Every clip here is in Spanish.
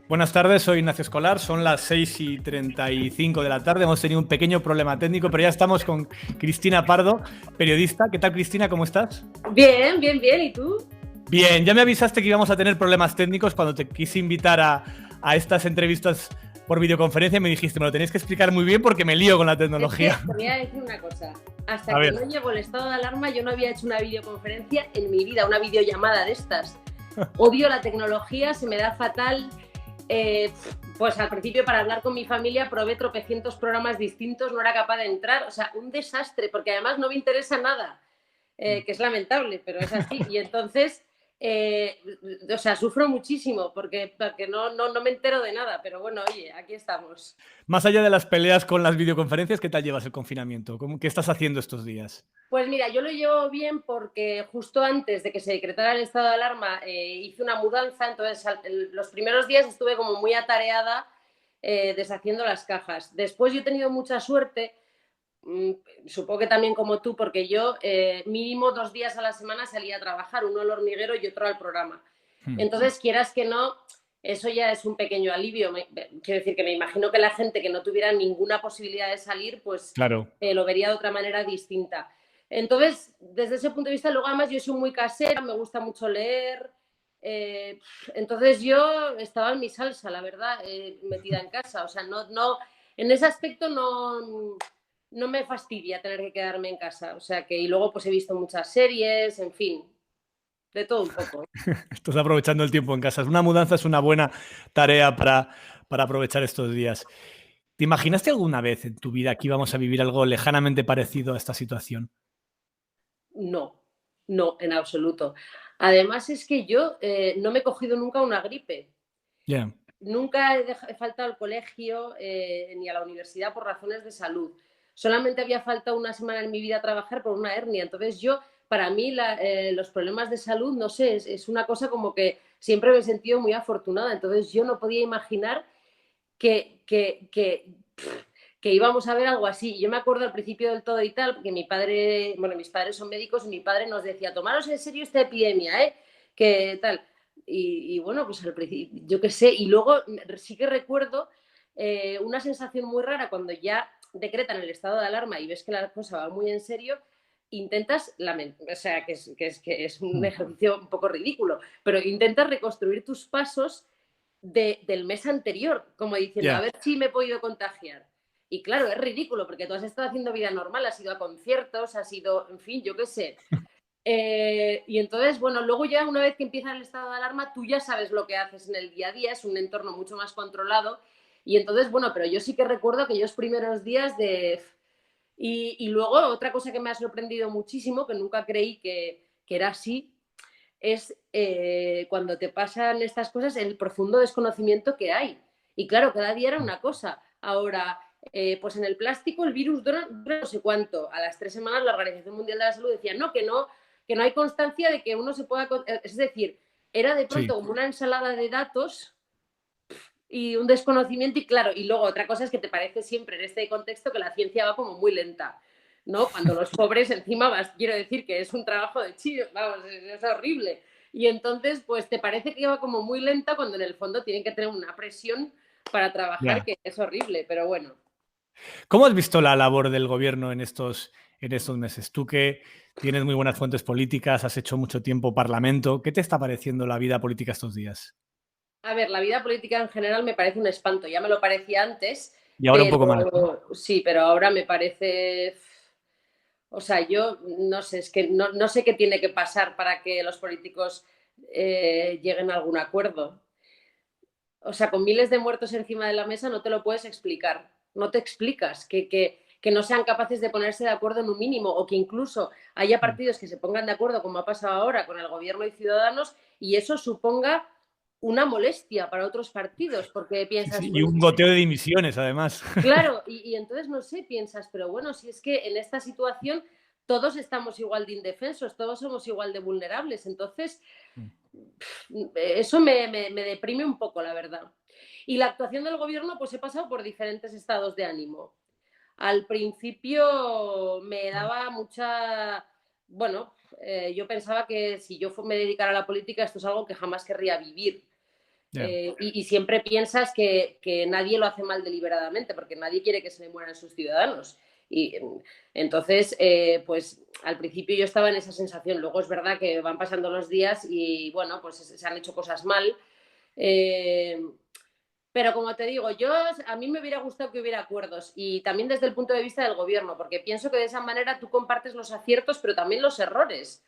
Buenas tardes, soy Ignacio Escolar, son las 6:35 de la tarde, hemos tenido un pequeño problema técnico, pero ya estamos con Cristina Pardo, periodista. ¿Qué tal, Cristina? ¿Cómo estás? Bien, bien, bien. ¿Y tú? Bien, ya me avisaste que íbamos a tener problemas técnicos cuando te quise invitar a estas entrevistas por videoconferencia. Me dijiste, me lo tenéis que explicar muy bien porque me lío con la Es que tecnología. te voy a decir una cosa. Hasta A que ver, no llegó el estado de alarma, yo no había hecho una videoconferencia en mi vida, una videollamada de estas. Odio la tecnología, se me da fatal. Eh, pues al principio para hablar con mi familia probé tropecientos programas distintos, no era capaz de entrar. O sea, un desastre, porque además no me interesa nada. Que es lamentable, pero es así. Y entonces, eh, o sea, sufro muchísimo porque no me entero de nada, pero bueno, oye, aquí estamos. más allá de las peleas con las videoconferencias, ¿qué tal llevas el confinamiento? ¿Qué estás haciendo estos días? Pues mira, yo lo llevo bien porque justo antes de que se decretara el estado de alarma hice una mudanza, entonces los primeros días estuve como muy atareada deshaciendo las cajas. Después yo he tenido mucha suerte, mmm, supongo que también como tú, porque yo mínimo 2 días a la semana salía a trabajar, uno al hormiguero y otro al programa. Entonces, quieras que no, eso ya es un pequeño alivio. Quiero decir que me imagino que la gente que no tuviera ninguna posibilidad de salir, pues Claro. lo vería de otra manera distinta. Entonces, desde ese punto de vista, luego además yo soy muy casera, me gusta mucho leer. eh, entonces yo estaba en mi salsa, la verdad, metida en casa. O sea, en ese aspecto no me fastidia tener que quedarme en casa. O sea que, y luego pues he visto muchas series, en fin, de todo un poco. Estás aprovechando el tiempo en casa. Una mudanza es una buena tarea para aprovechar estos días. ¿Te imaginaste alguna vez en tu vida que íbamos a vivir algo lejanamente parecido a esta situación? No, no, en absoluto. Además es que yo no me he cogido nunca una gripe. Ya. Yeah. Nunca he faltado al colegio ni a la universidad por razones de salud. Solamente había faltado una semana en mi vida a trabajar por una hernia. Entonces yo, para mí, los problemas de salud, no sé, es una cosa como que siempre me he sentido muy afortunada. Entonces yo no podía imaginar que, que, que, que íbamos a ver algo así. Yo me acuerdo al principio del todo y tal, porque mi padre, bueno, mis padres son médicos y mi padre nos decía, tomaros en serio esta epidemia, ¿eh? Que tal. Y bueno, pues al principio, yo qué sé, y luego sí que recuerdo una sensación muy rara cuando ya decretan el estado de alarma y ves que la cosa va muy en serio, intentas lamentar, o sea, que es un ejercicio un poco ridículo, pero intentas reconstruir tus pasos del mes anterior, como diciendo, a Yeah. ver si me he podido contagiar. Y claro, es ridículo, porque tú has estado haciendo vida normal, has ido a conciertos, has ido, en fin, yo qué sé. Y entonces, bueno, luego ya una vez que empieza el estado de alarma, tú ya sabes lo que haces en el día a día, es un entorno mucho más controlado. Y entonces, bueno, pero yo sí que recuerdo aquellos primeros días de... Y luego otra cosa que me ha sorprendido muchísimo, que nunca creí que era así, es cuando te pasan estas cosas el profundo desconocimiento que hay. Y claro, cada día era una cosa. Ahora, pues en el plástico el virus dura no sé cuánto. A las 3 semanas la Organización Mundial de la Salud decía que no hay constancia de que uno se pueda... Es decir, era de Sí. pronto como una ensalada de datos y un desconocimiento y claro, y luego otra cosa es que te parece siempre en este contexto que la ciencia va como muy lenta, ¿no? Cuando los pobres encima vas, quiero decir que es un trabajo de chido, vamos, es horrible. Y entonces, pues te parece que va como muy lenta cuando en el fondo tienen que tener una presión para trabajar Yeah. que es horrible, pero bueno. ¿Cómo has visto la labor del gobierno en estos meses? Tú que tienes muy buenas fuentes políticas, has hecho mucho tiempo parlamento, ¿qué te está pareciendo la vida política estos días? A ver, la vida política en general me parece un espanto, ya me lo parecía antes, Y ahora un poco más, ¿no? pero sí, pero ahora me parece. O sea, yo no sé, es que no sé qué tiene que pasar para que los políticos lleguen a algún acuerdo. O sea, con miles de muertos encima de la mesa no te lo puedes explicar. No te explicas que no sean capaces de ponerse de acuerdo en un mínimo o que incluso haya partidos que se pongan de acuerdo, como ha pasado ahora con el gobierno y Ciudadanos, y eso suponga una molestia para otros partidos, porque Sí, piensas, sí, y bueno, un goteo de dimisiones, además. claro, y entonces no sé, piensas, pero bueno, si es que en esta situación todos estamos igual de indefensos, todos somos igual de vulnerables, entonces eso me deprime un poco, la verdad. Y la actuación del gobierno, pues he pasado por diferentes estados de ánimo. Al principio me daba mucha, bueno, yo pensaba que si yo me dedicara a la política, esto es algo que jamás querría vivir. Ya. Y siempre piensas que nadie lo hace mal deliberadamente, porque nadie quiere que se le mueran sus ciudadanos. Y entonces, pues al principio yo estaba en esa sensación. Luego es verdad que van pasando los días y bueno, pues se han hecho cosas mal. Eh, pero como te digo, a mí me hubiera gustado que hubiera acuerdos y también desde el punto de vista del gobierno, porque pienso que de esa manera tú compartes los aciertos, pero también los errores.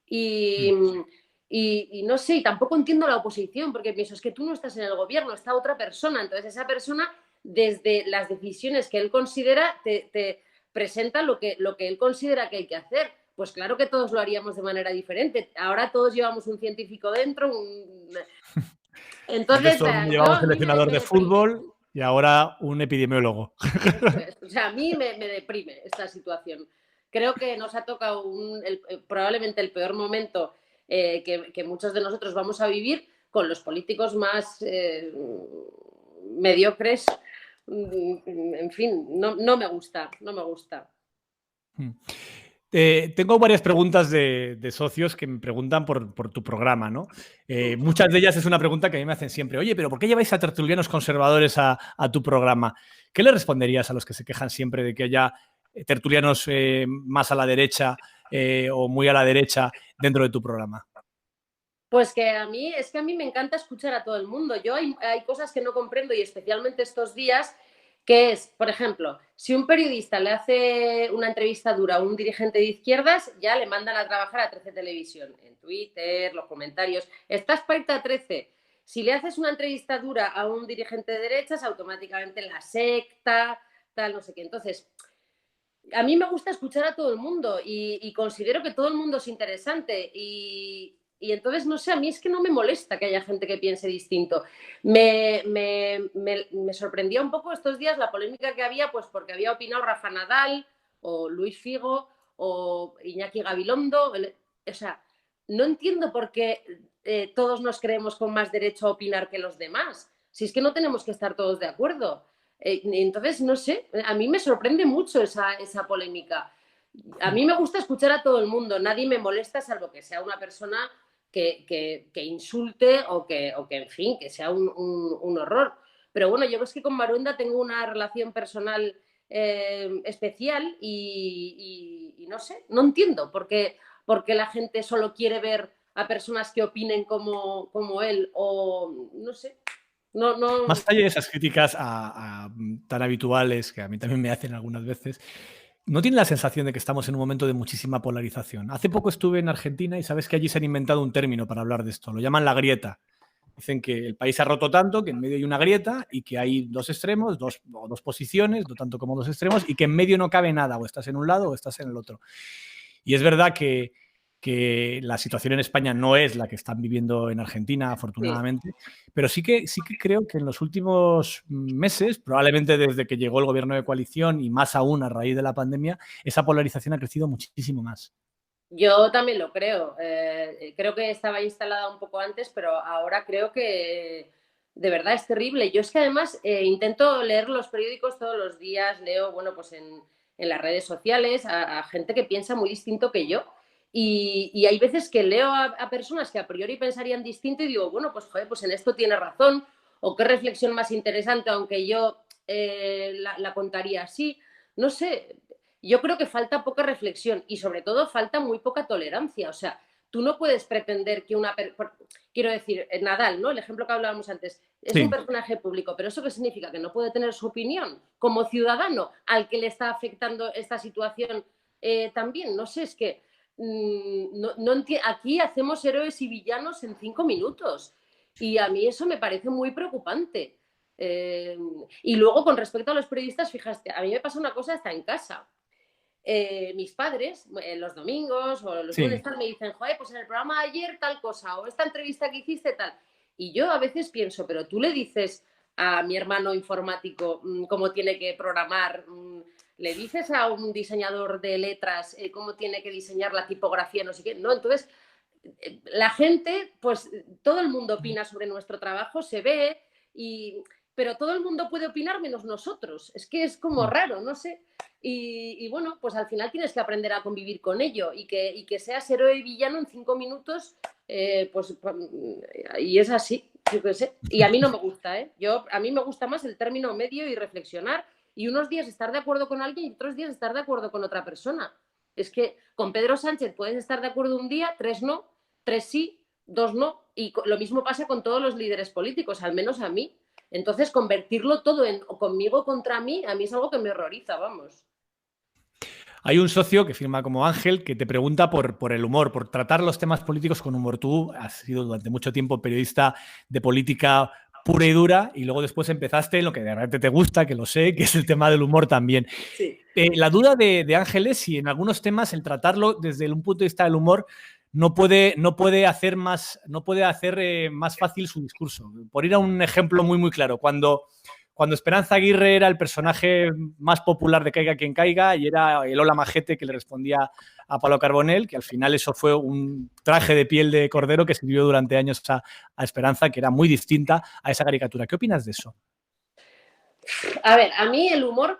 Y, Mm. y no sé, y tampoco entiendo la oposición, porque pienso, es que tú no estás en el gobierno, está otra persona. Entonces esa persona, desde las decisiones que él considera, te presenta lo que él considera que hay que hacer. Pues claro que todos lo haríamos de manera diferente. Ahora todos llevamos un científico dentro. Antes Entonces, todo el mundo yo llevaba un a mí seleccionador me de deprime. fútbol y ahora un epidemiólogo. Eso es. O sea, a mí me deprime esta situación. Creo que nos ha tocado probablemente el peor momento que muchos de nosotros vamos a vivir con los políticos más mediocres. En fin, no me gusta, no me gusta. Mm. Tengo varias preguntas de socios que me preguntan por tu programa, ¿no? Muchas de ellas es una pregunta que a mí me hacen siempre. Oye, pero ¿por qué lleváis a tertulianos conservadores a tu programa? ¿Qué le responderías a los que se quejan siempre de que haya tertulianos más a la derecha o muy a la derecha dentro de tu programa? Pues es que a mí me encanta escuchar a todo el mundo. Hay cosas que no comprendo y especialmente estos días, que es, por ejemplo, si un periodista le hace una entrevista dura a un dirigente de izquierdas, ya le mandan a trabajar a 13 Televisión, en Twitter, los comentarios, estás para irte a 13. Si le haces una entrevista dura a un dirigente de derechas, automáticamente la secta, tal, no sé qué. Entonces, a mí me gusta escuchar a todo el mundo y considero que todo el mundo es interesante y entonces, no sé, a mí es que no me molesta que haya gente que piense distinto. Me sorprendía un poco estos días la polémica que había, pues porque había opinado Rafa Nadal o Luis Figo o Iñaki Gabilondo. O sea, no entiendo por qué todos nos creemos con más derecho a opinar que los demás. Si es que no tenemos que estar todos de acuerdo. Entonces, no sé, a mí me sorprende mucho esa polémica. A mí me gusta escuchar a todo el mundo, nadie me molesta salvo que sea una persona que insulte o que, en fin, que sea un horror. Pero bueno, yo es que con Maruenda tengo una relación personal especial y no sé, no entiendo por qué la gente solo quiere ver a personas que opinen como él o no sé, no. Más allá de esas críticas tan habituales, que a mí también me hacen algunas veces, ¿no tiene la sensación de que estamos en un momento de muchísima polarización? Hace poco estuve en Argentina y sabes que allí se han inventado un término para hablar de esto, lo llaman la grieta. Dicen que el país se ha roto tanto que en medio hay una grieta y que hay dos extremos, dos posiciones, no tanto como dos extremos, y que en medio no cabe nada, o estás en un lado o estás en el otro. Y es verdad que la situación en España no es la que están viviendo en Argentina, Sí. afortunadamente, pero sí que creo que en los últimos meses, probablemente desde que llegó el gobierno de coalición y más aún a raíz de la pandemia, esa polarización ha crecido muchísimo más. Yo también lo creo. Creo que estaba instalada un poco antes, pero ahora creo que de verdad es terrible. Yo es que además intento leer los periódicos todos los días, leo, bueno, pues en las redes sociales a gente que piensa muy distinto que yo. Y hay veces que leo a personas que a priori pensarían distinto y digo, bueno, pues joder, pues en esto tiene razón, o qué reflexión más interesante, aunque yo la contaría así. No sé, yo creo que falta poca reflexión y sobre todo falta muy poca tolerancia. O sea, tú no puedes pretender que quiero decir, Nadal, ¿no? El ejemplo que hablábamos antes, es un Sí. personaje público, pero ¿eso qué significa? Que no puede tener su opinión como ciudadano al que le está afectando esta situación también. No sé, es que aquí hacemos héroes y villanos en 5 minutos y a mí eso me parece muy preocupante. Eh, y luego, con respecto a los periodistas, fíjate, a mí me pasa una cosa hasta en casa. Mis padres, los domingos o los lunes, Sí. tal, me dicen, joder, pues en el programa de ayer tal cosa, o esta entrevista que hiciste tal. Y yo a veces pienso, pero tú le dices a mi hermano informático cómo tiene que programar, le dices a un diseñador de letras cómo tiene que diseñar la tipografía, no sé qué, ¿no? Entonces, la gente, pues todo el mundo opina sobre nuestro trabajo, se ve, y, pero todo el mundo puede opinar menos nosotros. Es que es como raro, no sé. Y bueno, pues al final tienes que aprender a convivir con ello y que seas héroe y villano en 5 minutos, y es así, yo qué sé. Y a mí no me gusta, ¿eh? A mí me gusta más el término medio y reflexionar y unos días estar de acuerdo con alguien y otros días estar de acuerdo con otra persona. Es que con Pedro Sánchez puedes estar de acuerdo un día, 3 no, 3 sí, 2 no. Y lo mismo pasa con todos los líderes políticos, al menos a mí. Entonces, convertirlo todo en conmigo contra mí, a mí es algo que me horroriza, vamos. Hay un socio que firma como Ángel que te pregunta por el humor, por tratar los temas políticos con humor. Tú has sido durante mucho tiempo periodista de política pura y dura y luego después empezaste en lo que de repente te gusta, que lo sé, que es el tema del humor también. Sí. La duda de Ángel es si en algunos temas el tratarlo desde un punto de vista del humor no puede hacer más fácil su discurso. Por ir a un ejemplo muy, muy claro, cuando Esperanza Aguirre era el personaje más popular de Caiga quien caiga y era el hola majete que le respondía a Pablo Carbonell, que al final eso fue un traje de piel de cordero que sirvió durante años a Esperanza, que era muy distinta a esa caricatura. ¿Qué opinas de eso? A ver, a mí el humor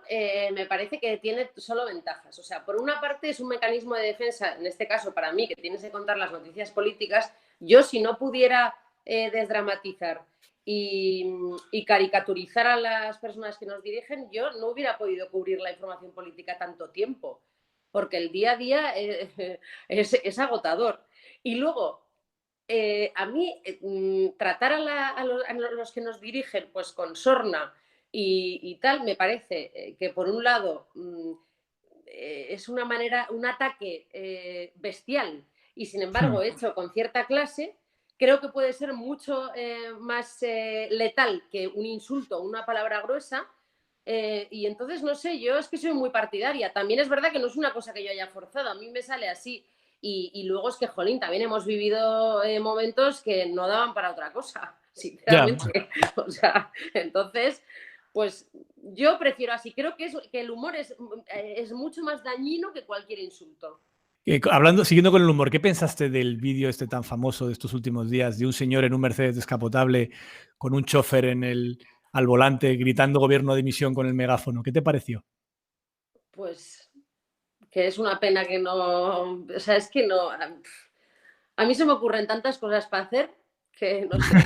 me parece que tiene solo ventajas. O sea, por una parte es un mecanismo de defensa, en este caso para mí, que tienes que contar las noticias políticas. Yo, si no pudiera desdramatizar y caricaturizar a las personas que nos dirigen, yo no hubiera podido cubrir la información política tanto tiempo, porque el día a día es agotador. Y luego, a mí, tratar a los que nos dirigen pues con sorna y tal, me parece que por un lado es una manera, un ataque bestial y sin embargo hecho con cierta clase, creo que puede ser mucho más letal que un insulto o una palabra gruesa. Y entonces, no sé, yo es que soy muy partidaria. También es verdad que no es una cosa que yo haya forzado, a mí me sale así. Y luego es que, jolín, también hemos vivido momentos que no daban para otra cosa, sinceramente. Yeah. O sea, entonces, pues yo prefiero así. Creo que el humor es mucho más dañino que cualquier insulto. Siguiendo con el humor, ¿qué pensaste del vídeo este tan famoso de estos últimos días de un señor en un Mercedes descapotable con un chofer al volante gritando gobierno de dimisión con el megáfono? ¿Qué te pareció? Pues que es una pena que no... O sea, es que no... A mí se me ocurren tantas cosas para hacer que no sé.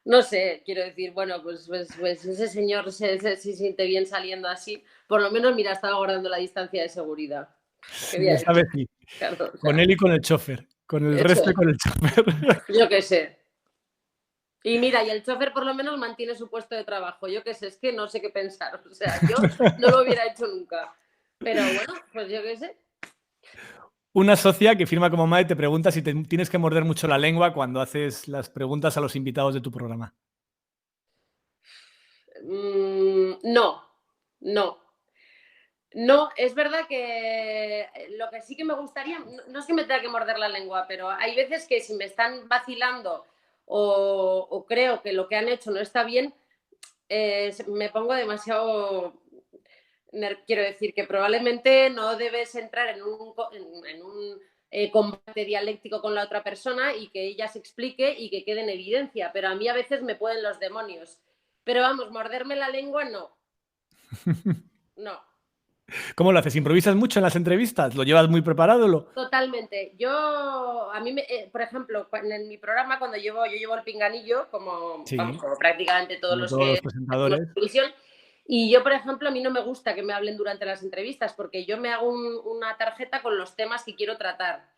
No sé, quiero decir, bueno, pues ese señor se siente bien saliendo así. Por lo menos, mira, estaba guardando la distancia de seguridad. Sí, esta vez sí. Claro, o sea, con él y con el chofer. Con el resto y con el chofer. Yo qué sé. Y mira, y el chofer por lo menos mantiene su puesto de trabajo. Yo qué sé, es que no sé qué pensar. O sea, yo no lo hubiera hecho nunca. Pero bueno, pues yo qué sé. Una socia que firma como MAE te pregunta si tienes que morder mucho la lengua cuando haces las preguntas a los invitados de tu programa. No, no. No, es verdad que lo que sí que me gustaría, no es que me tenga que morder la lengua, pero hay veces que si me están vacilando o creo que lo que han hecho no está bien, me pongo demasiado... Quiero decir que probablemente no debes entrar en un combate dialéctico con la otra persona y que ella se explique y que quede en evidencia, pero a mí a veces me pueden los demonios. Pero vamos, morderme la lengua no. No. ¿Cómo lo haces? ¿Improvisas mucho en las entrevistas? ¿Lo llevas muy preparado? Totalmente. A mí, por ejemplo, en mi programa, cuando yo llevo el pinganillo, como, Sí, vamos, como prácticamente todos los todos que los presentadores. hacemos televisión, y yo, por ejemplo, a mí no me gusta que me hablen durante las entrevistas, porque yo me hago una tarjeta con los temas que quiero tratar.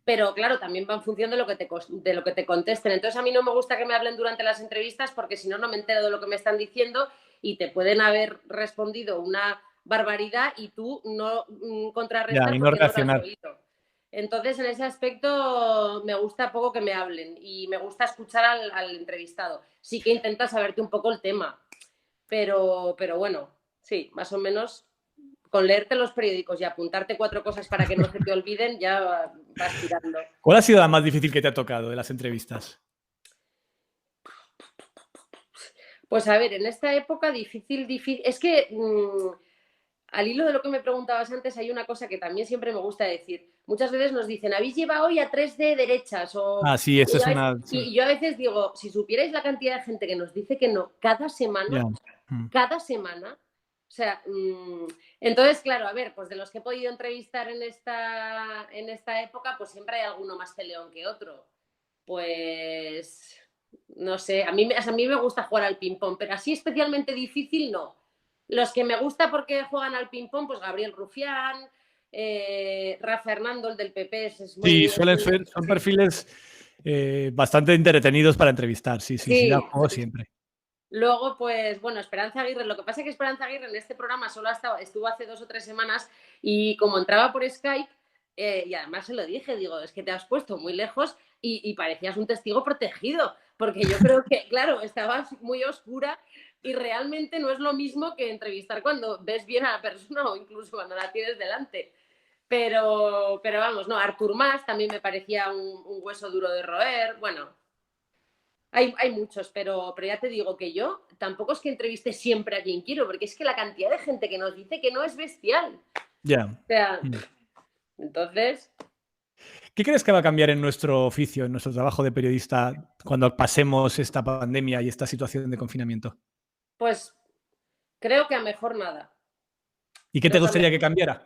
Pero claro, también va en función de lo que te contesten. Entonces a mí no me gusta que me hablen durante las entrevistas porque si no, no me entero de lo que me están diciendo y te pueden haber respondido una barbaridad y tú no contrarrestar porque no lo has oído. Entonces, en ese aspecto me gusta poco que me hablen y me gusta escuchar al entrevistado. Sí que intenta saberte un poco el tema, pero bueno, sí, más o menos con leerte los periódicos y apuntarte 4 cosas para que no se te olviden, ya vas tirando. ¿Cuál ha sido la más difícil que te ha tocado de las entrevistas? Pues a ver, en esta época difícil, es que al hilo de lo que me preguntabas antes, hay una cosa que también siempre me gusta decir. Muchas veces nos dicen, habéis llevado hoy a 3 de derechas. Ah, sí, eso es una... Sí, Y yo a veces digo, si supierais la cantidad de gente que nos dice que no ya. Mm. cada semana, o sea, entonces, claro, a ver, pues de los que he podido entrevistar en esta época, pues siempre hay alguno más peleón que otro. Pues, no sé, a mí me gusta jugar al ping-pong, pero así especialmente difícil no. Los que me gusta porque juegan al ping-pong, pues Gabriel Rufián, Rafa Hernando, el del PP, es Sí, muy... suelen ser, son perfiles bastante entretenidos para entrevistar. Sí, sí, sí, da Sí, juego siempre. luego, pues bueno, Esperanza Aguirre, lo que pasa es que Esperanza Aguirre en este programa solo estuvo hace 2 o 3 semanas y como entraba por Skype, y además se lo dije, digo, es que te has puesto muy lejos y parecías un testigo protegido, porque yo creo que, claro, estabas muy oscura y realmente no es lo mismo que entrevistar cuando ves bien a la persona o incluso cuando la tienes delante. Pero vamos, no, Artur Mas también me parecía un hueso duro de roer, bueno, hay muchos, pero ya te digo que yo tampoco es que entreviste siempre a quien quiero, porque es que la cantidad de gente que nos dice que no es bestial. Ya. O sea, Mm. entonces, ¿Qué crees que va a cambiar en nuestro oficio, en nuestro trabajo de periodista, cuando pasemos esta pandemia y esta situación de confinamiento? pues creo que a mejor nada. ¿Y qué te Creo que gustaría que cambiara?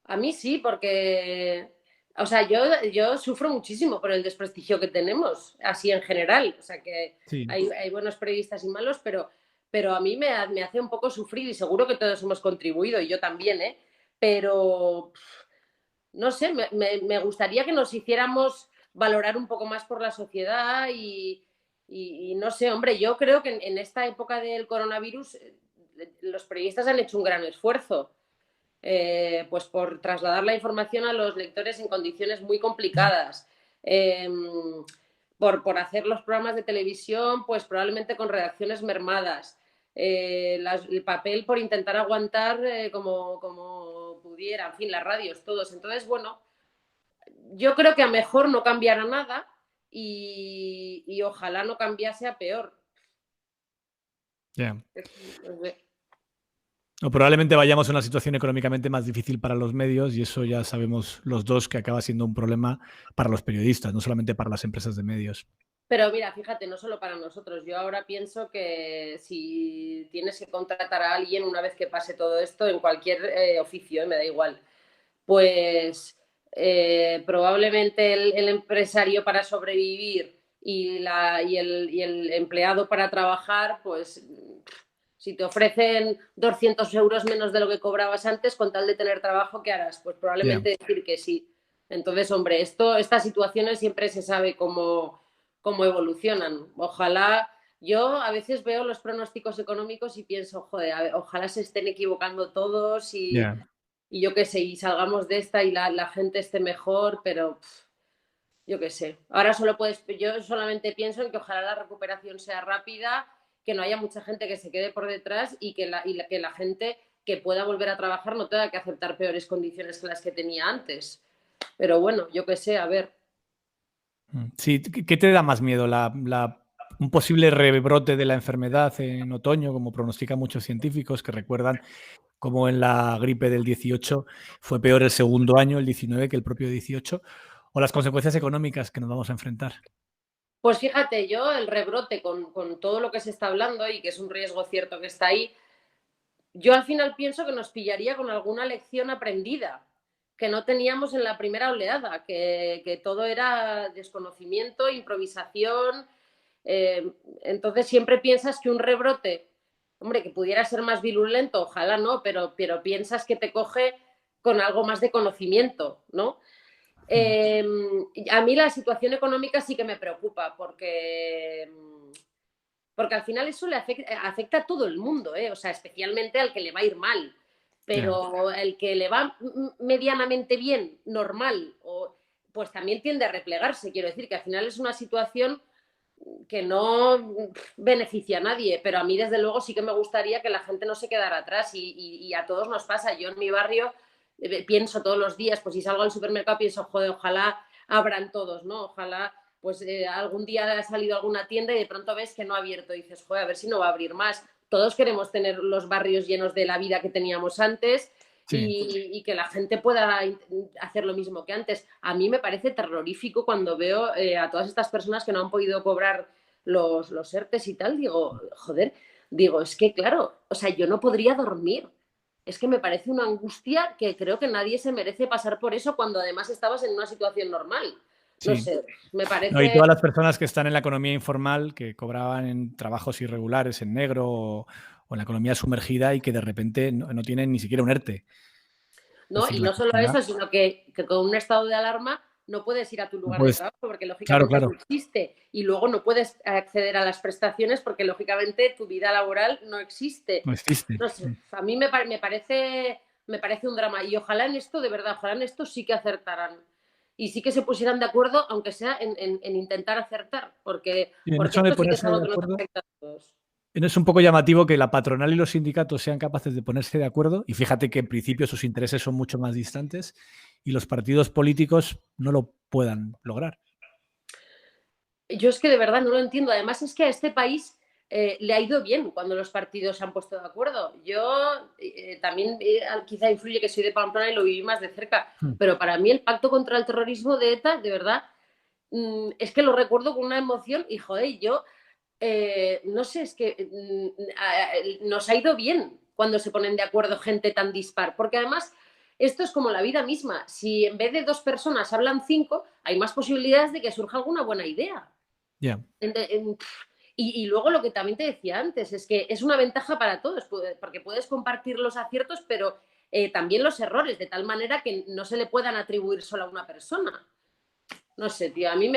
a mí sí, porque, o sea, yo sufro muchísimo por el desprestigio que tenemos, así en general. O sea, que Sí. hay buenos periodistas y malos, pero a mí me hace un poco sufrir y seguro que todos hemos contribuido, y yo también, ¿eh? Pero no sé, me gustaría que nos hiciéramos valorar un poco más por la sociedad y no sé, hombre, yo creo que en esta época del coronavirus los periodistas han hecho un gran esfuerzo, pues por trasladar la información a los lectores en condiciones muy complicadas. Eh, por hacer los programas de televisión, pues probablemente con redacciones mermadas. El papel por intentar aguantar como pudiera, en fin, las radios, todos. Entonces, bueno, yo creo que a mejor no cambiará nada y ojalá no cambiase a peor. Ya. No sé. O probablemente vayamos a una situación económicamente más difícil para los medios y eso ya sabemos los dos que acaba siendo un problema para los periodistas, no solamente para las empresas de medios. Pero mira, fíjate, no solo para nosotros. Yo ahora pienso que si tienes que contratar a alguien una vez que pase todo esto, en cualquier oficio, me da igual, pues probablemente el empresario para sobrevivir y el empleado para trabajar, pues si te ofrecen 200 euros menos de lo que cobrabas antes, con tal de tener trabajo, ¿qué harás? Pues Ya. probablemente decir que sí. Entonces, hombre, estas situaciones siempre se sabe cómo evolucionan. Ojalá, yo a veces veo los pronósticos económicos y pienso, joder, ojalá se estén equivocando todos Ya. y yo qué sé, y salgamos de esta y la gente esté mejor, pero yo qué sé. Ahora yo solamente pienso en que ojalá la recuperación sea rápida, que no haya mucha gente que se quede por detrás que la gente que pueda volver a trabajar no tenga que aceptar peores condiciones que las que tenía antes. Pero bueno, yo qué sé, a ver. Sí, ¿qué te da más miedo? Un posible rebrote de la enfermedad en otoño, como pronostican muchos científicos que recuerdan cómo en la gripe del 18 fue peor el segundo año, el 19, que el propio 18, o las consecuencias económicas que nos vamos a enfrentar. Pues fíjate, yo el rebrote con todo lo que se está hablando y que es un riesgo cierto que está ahí, yo al final pienso que nos pillaría con alguna lección aprendida que no teníamos en la primera oleada, que todo era desconocimiento, improvisación. Entonces siempre piensas que un rebrote, hombre, que pudiera ser más virulento, ojalá no, pero piensas que te coge con algo más de conocimiento, ¿no? Mm. Eh, a mí la situación económica sí que me preocupa porque al final eso le afecta a todo el mundo, ¿eh? O sea, especialmente al que le va a ir mal. Ya. Pero el que le va medianamente bien, normal, pues también tiende a replegarse. Quiero decir que al final es una situación que no beneficia a nadie, pero a mí desde luego sí que me gustaría que la gente no se quedara atrás y a todos nos pasa. Yo en mi barrio pienso todos los días, pues si salgo al supermercado pienso, joder, ojalá abran todos, ¿no? Ojalá pues algún día ha salido a alguna tienda y de pronto ves que no ha abierto y dices, joder, a ver si no va a abrir más. Todos queremos tener los barrios llenos de la vida que teníamos antes Sí. y que la gente pueda hacer lo mismo que antes. A mí me parece terrorífico cuando veo a todas estas personas que no han podido cobrar los ERTES y tal. Digo, joder, digo, es que claro, o sea, yo no podría dormir. Es que me parece una angustia que creo que nadie se merece pasar por eso cuando además estabas en una situación normal. No Sí. sé, me No, y parece... todas las personas que están en la economía informal, que cobraban en trabajos irregulares, en negro o en la economía sumergida y que de repente no tienen ni siquiera un ERTE. Es ¿No? decir, Y la no solo sociedad eso, sino que con un estado de alarma no puedes ir a tu no lugar de puedes. trabajo porque Claro, lógicamente no claro, existe y luego no puedes acceder a las prestaciones porque lógicamente tu vida laboral no existe. no existe. No sé, a mí me parece un drama y ojalá en esto, de verdad, ojalá en esto sí que acertaran y sí que se pusieran de acuerdo, aunque sea en intentar acertar, Y en porque eso de esto sí que es ponerse algo de que nos acuerdo, afecta a todos. es un poco llamativo que la patronal y los sindicatos sean capaces de ponerse de acuerdo, y fíjate que en principio sus intereses son mucho más distantes, y los partidos políticos no lo puedan lograr. Yo es que de verdad no lo entiendo. Además es que a este país le ha ido bien cuando los partidos se han puesto de acuerdo. Yo también quizá influye que soy de Pamplona y lo viví más de cerca, Mm. pero para mí el pacto contra el terrorismo de ETA, de verdad, es que lo recuerdo con una emoción y joder, yo no sé, es que nos ha ido bien cuando se ponen de acuerdo gente tan dispar, porque además esto es como la vida misma. Si en vez de 2 personas hablan 5, hay más posibilidades de que surja alguna buena idea. Ya. Y luego lo que también te decía antes, es que es una ventaja para todos, porque puedes compartir los aciertos, pero también los errores, de tal manera que no se le puedan atribuir solo a una persona. No sé, tío, a mí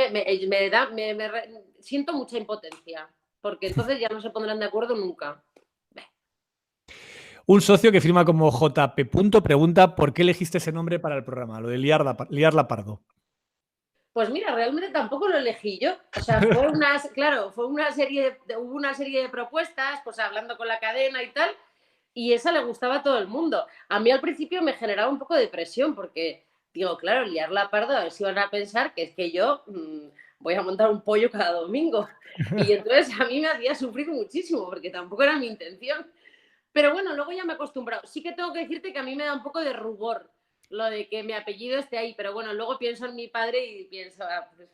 siento mucha impotencia, porque entonces ya no se pondrán de acuerdo nunca. Un socio que firma como JP. Pregunta por qué elegiste ese nombre para el programa, lo de liarla pardo. Pues mira, realmente tampoco lo elegí yo. O sea, claro, hubo una serie de propuestas, pues hablando con la cadena y tal, y esa le gustaba a todo el mundo. A mí al principio me generaba un poco de presión, porque digo, claro, liar la parda, a ver si van a pensar que es que yo voy a montar un pollo cada domingo. Y entonces a mí me hacía sufrir muchísimo, porque tampoco era mi intención. Pero bueno, luego ya me he acostumbrado. Sí que tengo que decirte que a mí me da un poco de rubor lo de que mi apellido esté ahí, pero bueno, luego pienso en mi padre y pienso, pues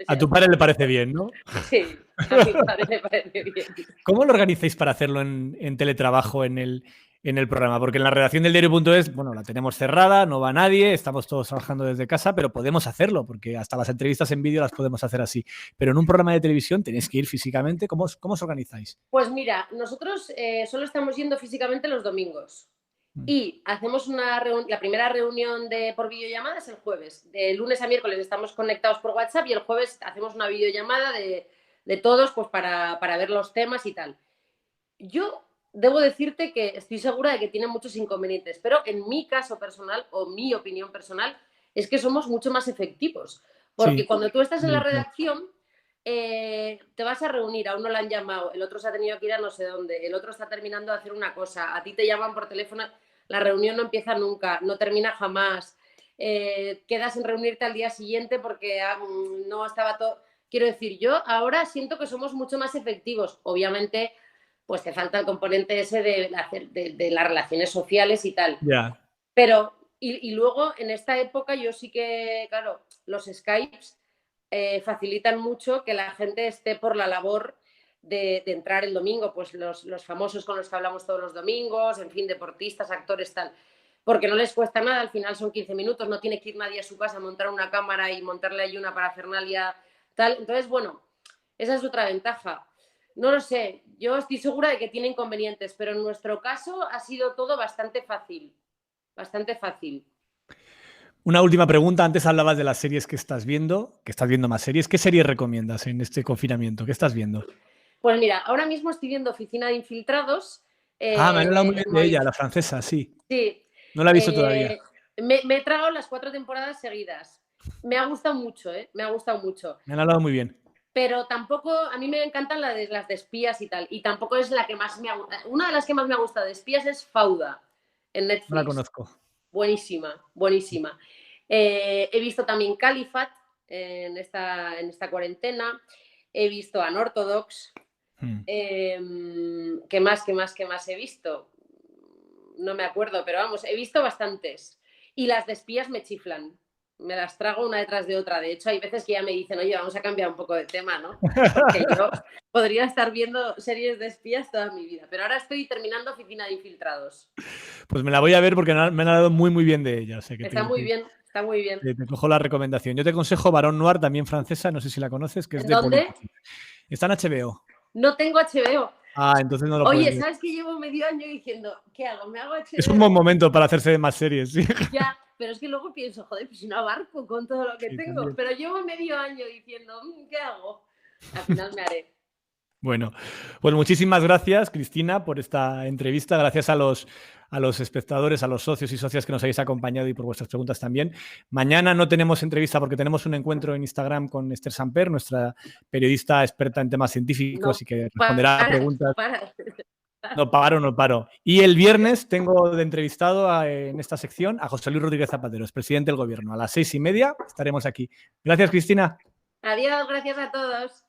A ya tu padre está. le parece bien, ¿no? Sí, a mi padre le parece bien. ¿Cómo lo organizáis para hacerlo en teletrabajo en el programa? Porque en la redacción del diario.es, bueno, la tenemos cerrada, no va nadie, estamos todos trabajando desde casa, pero podemos hacerlo, porque hasta las entrevistas en vídeo las podemos hacer así. Pero en un programa de televisión tenéis que ir físicamente. ¿Cómo os organizáis? Pues mira, nosotros solo estamos yendo físicamente los domingos Mm. y hacemos la primera reunión por videollamada es el jueves. De lunes a miércoles estamos conectados por WhatsApp y el jueves hacemos una videollamada de todos pues para ver los temas y tal. Yo debo decirte que estoy segura de que tiene muchos inconvenientes, pero en mi caso personal o mi opinión personal es que somos mucho más efectivos. Porque Sí, cuando tú estás en la divertido. redacción, te vas a reunir, a uno le han llamado, el otro se ha tenido que ir a no sé dónde, el otro está terminando de hacer una cosa, a ti te llaman por teléfono, la reunión no empieza nunca, no termina jamás, quedas en reunirte al día siguiente porque no estaba todo... Quiero decir, yo ahora siento que somos mucho más efectivos. Obviamente pues te falta el componente ese de las relaciones sociales y tal. Ya. Pero, y luego en esta época yo sí que, claro, los Skypes facilitan mucho que la gente esté por la labor de entrar el domingo, pues los famosos con los que hablamos todos los domingos, en fin, deportistas, actores, tal. Porque no les cuesta nada, al final son 15 minutos, no tiene que ir nadie a su casa a montar una cámara y montarle ahí una parafernalia, tal. Entonces, bueno, esa es otra ventaja. No lo sé, yo estoy segura de que tiene inconvenientes, pero en nuestro caso ha sido todo bastante fácil, bastante fácil. Una última pregunta. Antes hablabas de las series que estás viendo más series. ¿Qué series recomiendas en este confinamiento? ¿Qué estás viendo? Pues mira, ahora mismo estoy viendo Oficina de Infiltrados Ah, me han hablado muy bien en de ella, Movistar. la francesa, sí. Sí, No la he visto todavía. eh, me he tragado las 4 temporadas seguidas. Me ha gustado mucho, me ha gustado mucho. Me han hablado muy bien. Pero tampoco, a mí me encantan las de espías y tal, y tampoco es la que más me ha gustado. Una de las que más me ha gustado de espías es Fauda, en No la Netflix. conozco. Buenísima, buenísima. He visto también Califat, en esta cuarentena. He visto Unorthodox. ¿Qué más he visto? No me acuerdo, pero vamos, he visto bastantes. Y las de espías me chiflan. Me las trago una detrás de otra. De hecho, hay veces que ya me dicen, oye, vamos a cambiar un poco de tema, ¿no? Porque yo podría estar viendo series de espías toda mi vida. Pero ahora estoy terminando Oficina de Infiltrados. Pues me la voy a ver porque me han hablado muy, muy bien de ella. O sea que Está muy bien, está muy bien. te cojo la recomendación. Yo te aconsejo Barón Noir, también francesa, no sé si la conoces, que es de ¿Dónde? política. Está en HBO. No tengo HBO. Entonces no lo Oye, puedes ver. ¿sabes que llevo medio año diciendo, ¿qué hago? ¿Me hago HBO? Es un buen momento para hacerse de más series, sí. Ya, pero es que luego pienso, joder, pues si no abarco con todo lo que Sí, tengo. también. Pero llevo medio año diciendo, ¿qué hago? Al final me haré. Bueno, pues muchísimas gracias, Cristina, por esta entrevista. Gracias a los espectadores, a los socios y socias que nos habéis acompañado y por vuestras preguntas también. Mañana no tenemos entrevista porque tenemos un encuentro en Instagram con Esther Samper, nuestra periodista experta en temas científicos y que responderá a preguntas. No paro. Y el viernes tengo de entrevistado en esta sección a José Luis Rodríguez Zapatero, presidente del Gobierno. A las 6:30 estaremos aquí. Gracias, Cristina. Adiós, gracias a todos.